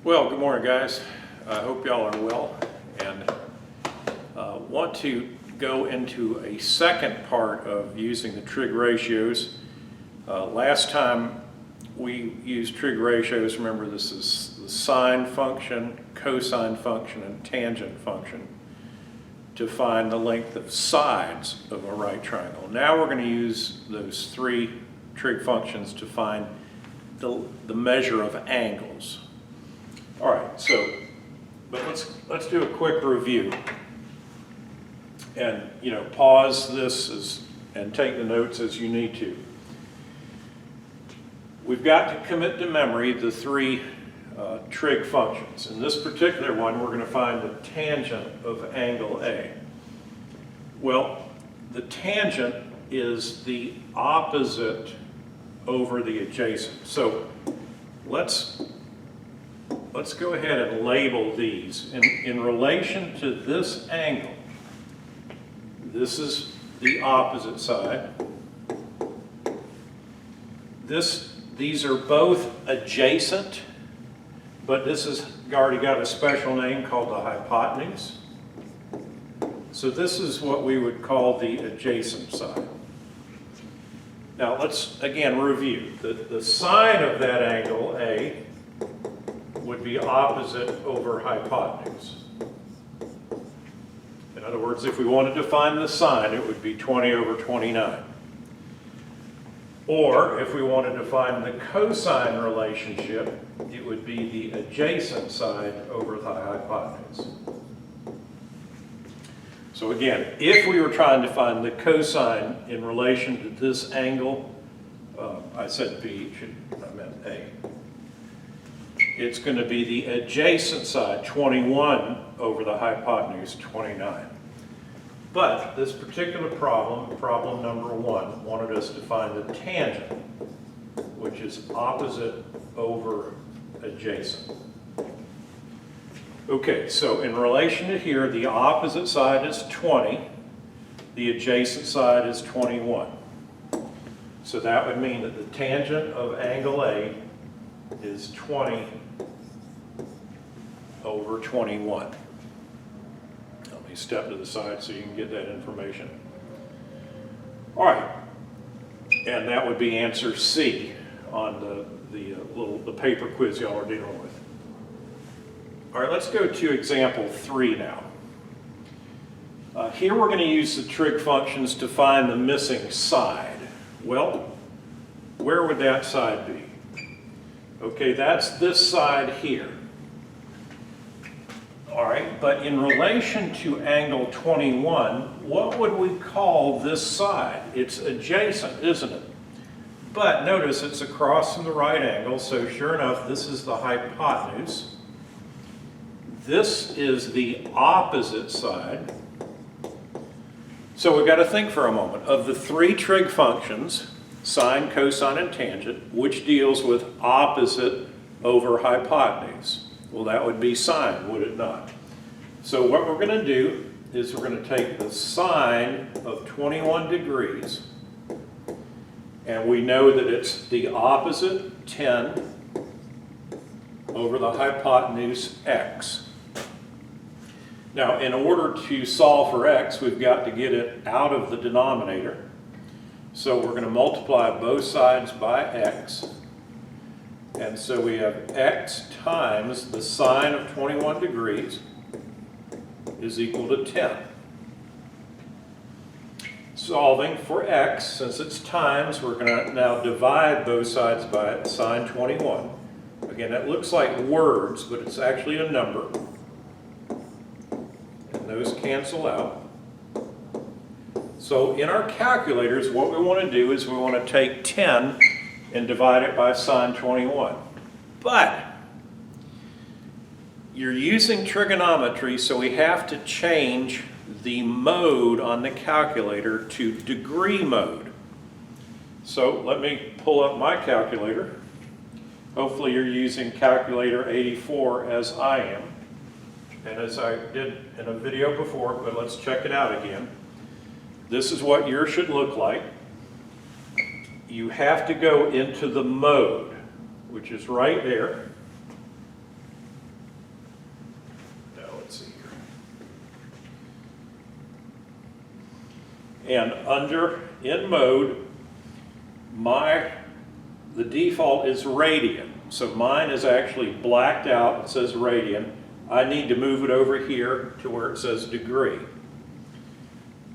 Well, good morning, guys. I hope y'all are well, and want to go into a second part of using the trig ratios. Last time we used trig ratios, remember this is the sine function, cosine function, and tangent function to find the length of sides of a right triangle. Now we're going to use those three trig functions to find the measure of angles. All right, but let's do a quick review, and pause this and take the notes as you need to. We've got to commit to memory the three trig functions. In this particular one, we're going to find the tangent of angle A. Well, the tangent is the opposite over the adjacent. So let's go ahead and label these. In relation to this angle, this is the opposite side. These are both adjacent, but this has already got a special name called the hypotenuse. So this is what we would call the adjacent side. Now let's again review. The sine of that angle, A, would be opposite over hypotenuse. In other words, if we wanted to find the sine, it would be 20 over 29. Or if we wanted to find the cosine relationship, it would be the adjacent side over the hypotenuse. So again, if we were trying to find the cosine in relation to this angle, I said B, I meant A. It's going to be the adjacent side, 21 over the hypotenuse, 29. But this particular problem number one, wanted us to find the tangent, which is opposite over adjacent. Okay, so in relation to here, the opposite side is 20, the adjacent side is 21. So that would mean that the tangent of angle A is 20 over 21. Let me step to the side so you can get that information. All right, and that would be answer C on the paper quiz y'all are dealing with. All right, let's go to example 3 now. Here we're going to use the trig functions to find the missing side. Well, where would that side be? Okay, that's this side here. All right, but in relation to angle 21, what would we call this side? It's adjacent, isn't it? But notice it's across from the right angle, so sure enough, this is the hypotenuse. This is the opposite side. So we've got to think for a moment. Of the three trig functions, sine, cosine, and tangent, which deals with opposite over hypotenuse? Well, that would be sine, would it not? So what we're going to do is we're going to take the sine of 21 degrees, and we know that it's the opposite 10 over the hypotenuse x. Now, in order to solve for x, we've got to get it out of the denominator. So we're going to multiply both sides by x. And so we have x times the sine of 21 degrees is equal to 10. Solving for x, since it's times, we're going to now divide both sides by sine 21. Again, that looks like words, but it's actually a number. And those cancel out. So in our calculators, what we want to do is we want to take 10 and divide it by sine 21. But you're using trigonometry, so we have to change the mode on the calculator to degree mode. So let me pull up my calculator. Hopefully you're using calculator 84 as I am. And as I did in a video before, but let's check it out again. This is what yours should look like. You have to go into the mode, which is right there. And in mode, the default is radian. So mine is actually blacked out, it says radian. I need to move it over here to where it says degree.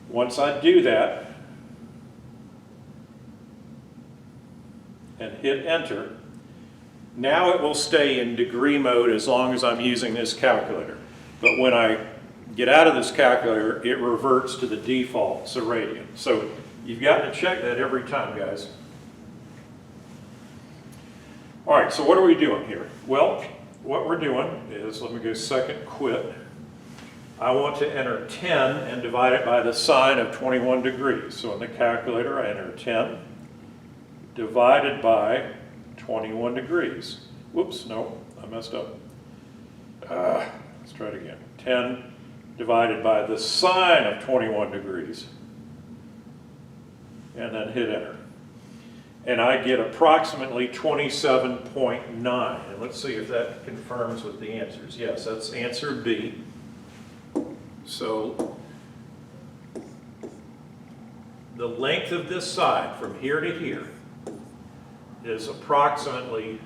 Once I do that and hit enter, now it will stay in degree mode as long as I'm using this calculator. But when I get out of this calculator, it reverts to the default, so radian. So you've got to check that every time, guys. All right, so what are we doing here? Well, what we're doing is, let me go second quit. I want to enter 10 and divide it by the sine of 21 degrees. So in the calculator, I enter 10 divided by 21 degrees. Whoops, no, I messed up. Let's try it again. 10 divided by the sine of 21 degrees. And then hit enter. And I get approximately 27.9. And let's see if that confirms with the answers. Yes, that's answer B. So the length of this side from here to here is approximately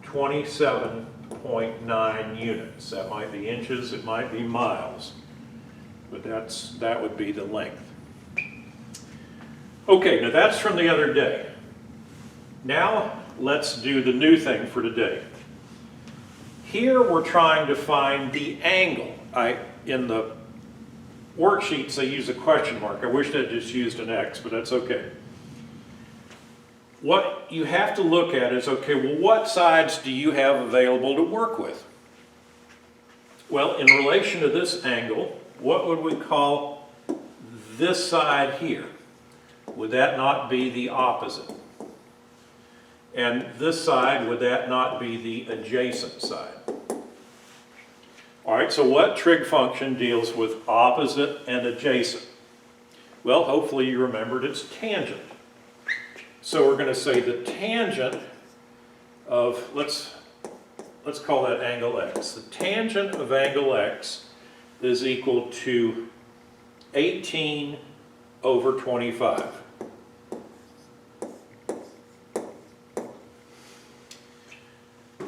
27.9 units. That might be inches, it might be miles, but that would be the length. Okay, now that's from the other day. Now let's do the new thing for today. Here we're trying to find the angle. In the worksheets they use a question mark. I wish they'd just used an X, but that's okay. What you have to look at is, okay, well, what sides do you have available to work with? Well, in relation to this angle, what would we call this side here? Would that not be the opposite? And this side, would that not be the adjacent side? All right, so what trig function deals with opposite and adjacent? Well, hopefully you remembered it's tangent. So we're going to say the tangent of, let's call that angle x. The tangent of angle x is equal to 18 over 25.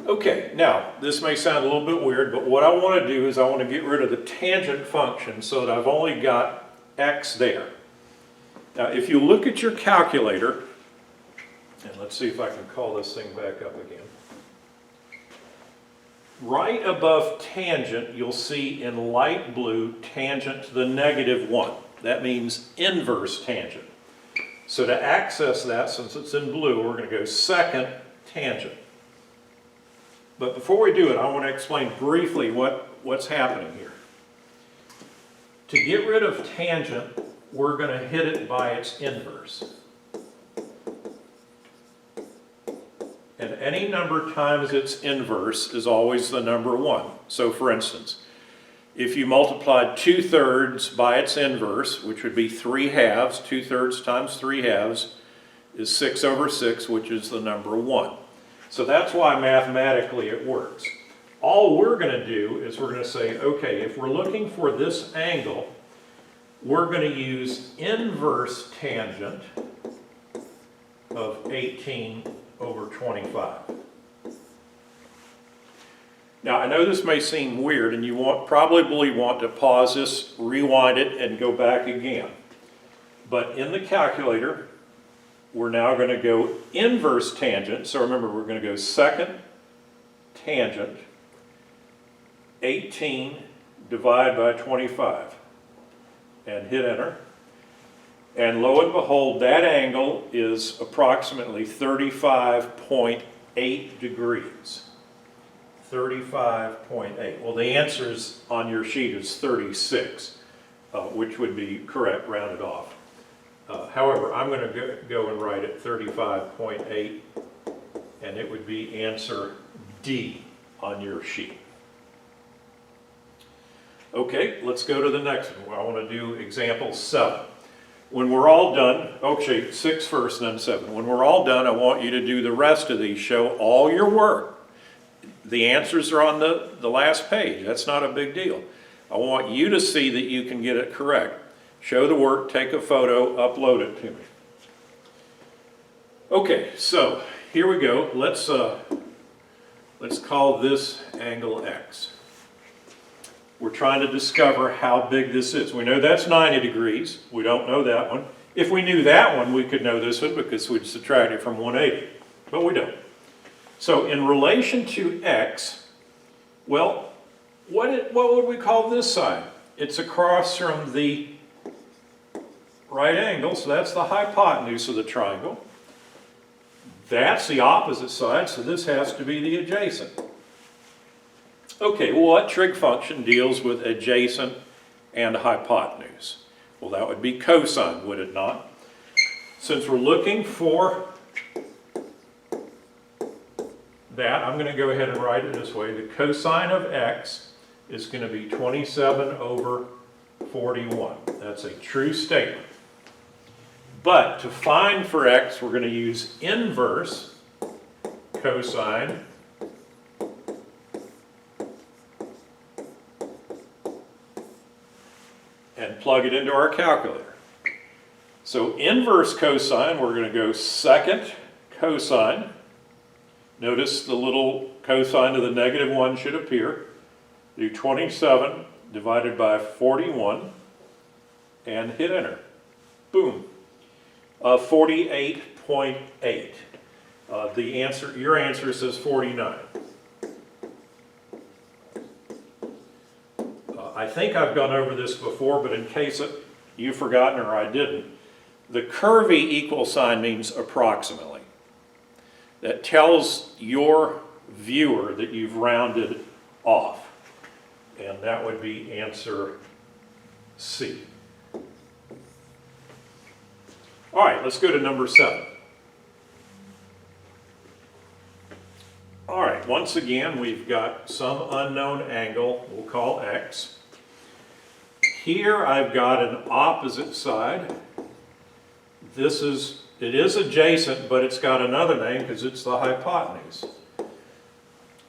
Okay, now this may sound a little bit weird, but what I want to do is I want to get rid of the tangent function so that I've only got x there. Now if you look at your calculator, and let's see if I can call this thing back up again. Right above tangent, you'll see in light blue tangent to the -1. That means inverse tangent. So to access that, since it's in blue, we're going to go second tangent. But before we do it, I want to explain briefly what's happening here. To get rid of tangent, we're going to hit it by its inverse. And any number times its inverse is always the number 1. So for instance, if you multiplied 2/3 by its inverse, which would be 3/2, 2/3 times 3/2 is 6 over 6, which is the number 1. So that's why mathematically it works. All we're going to do is we're going to say, okay, if we're looking for this angle, we're going to use inverse tangent of 18 over 25. Now I know this may seem weird and you probably want to pause this, rewind it, and go back again. But in the calculator, we're now going to go inverse tangent. So remember, we're going to go second tangent, 18 divided by 25, and hit enter. And lo and behold, that angle is approximately 35.8 degrees. 35.8. Well, the answers on your sheet is 36, which would be correct, rounded off. However, I'm going to go and write it 35.8, and it would be answer D on your sheet. Okay, let's go to the next one. I want to do example 7. When we're all done, okay, 6 first and then 7. When we're all done, I want you to do the rest of these, show all your work. The answers are on the last page. That's not a big deal. I want you to see that you can get it correct. show the work, take a photo, upload it to me. Okay, so here we go. Let's call this angle X. We're trying to discover how big this is. We know that's 90 degrees. We don't know that one. If we knew that one, we could know this one because we'd subtract it from 180, but we don't. So in relation to X, well, what would we call this side? It's across from the right angle, so that's the hypotenuse of the triangle. That's the opposite side, so this has to be the adjacent. Okay, well, what trig function deals with adjacent and hypotenuse? Well, that would be cosine, would it not? Since we're looking for that, I'm going to go ahead and write it this way. The cosine of X is going to be 27 over 41. That's a true statement. But to find for X, we're going to use inverse cosine and plug it into our calculator. So inverse cosine, we're going to go second cosine. Notice the little cosine of the -1 should appear. Do 27 divided by 41 and hit enter. Boom. 48.8. The answer, your answer says 49. I think I've gone over this before, but in case you've forgotten or I didn't, the curvy equal sign means approximately. That tells your viewer that you've rounded off. And that would be answer C. All right, let's go to number 7. All right, once again, we've got some unknown angle we'll call X. Here I've got an opposite side. It is adjacent, but it's got another name because it's the hypotenuse.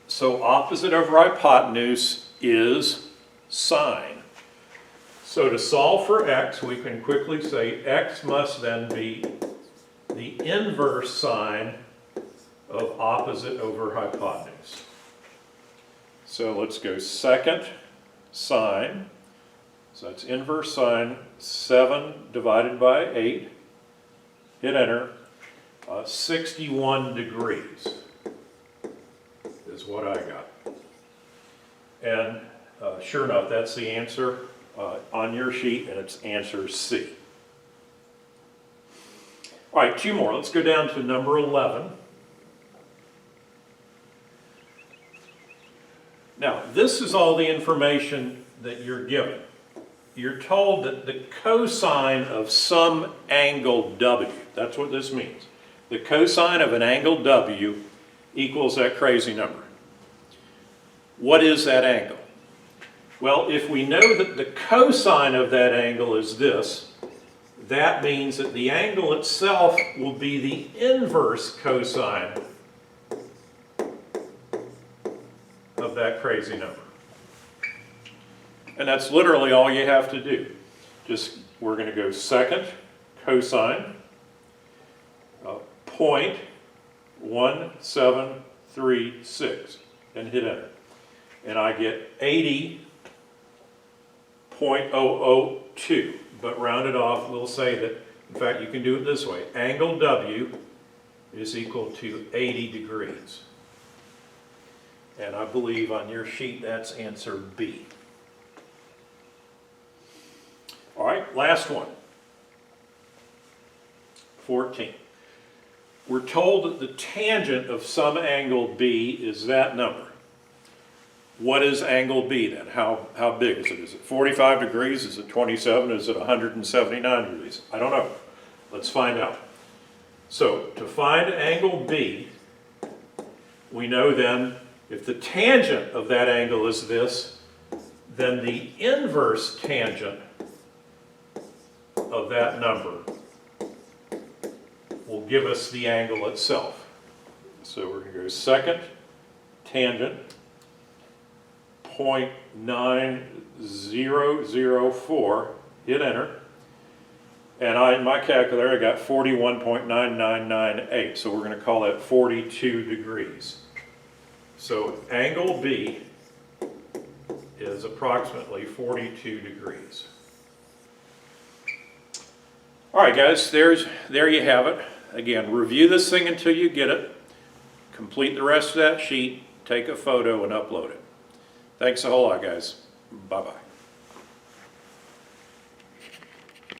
So opposite over hypotenuse is sine. So to solve for X, we can quickly say X must then be the inverse sine of opposite over hypotenuse. So let's go second sine. So that's inverse sine 7 divided by 8. Hit enter. 61 degrees is what I got. And sure enough, that's the answer on your sheet, and it's answer C. All right, 2 more. Let's go down to number 11. Now, this is all the information that you're given. You're told that the cosine of some angle W, that's what this means. The cosine of an angle W equals that crazy number. What is that angle? Well, if we know that the cosine of that angle is this, that means that the angle itself will be the inverse cosine of that crazy number. And that's literally all you have to do. We're going to go second cosine 0.1736 and hit enter. And I get 80.002. But rounded off, we'll say that, in fact, you can do it this way. Angle W is equal to 80 degrees. And I believe on your sheet that's answer B. All right, last one. 14. We're told that the tangent of some angle B is that number. What is angle B then? How big is it? Is it 45 degrees? Is it 27? Is it 179 degrees? I don't know. Let's find out. So to find angle B, we know then if the tangent of that angle is this, then the inverse tangent of that number will give us the angle itself. So we're going to go second tangent 0.9004, hit enter, And in my calculator, I got 41.9998, so we're going to call that 42 degrees. So angle B is approximately 42 degrees. All right, guys, there you have it. Again, review this thing until you get it. Complete the rest of that sheet, take a photo, and upload it. Thanks a whole lot, guys. Bye-bye.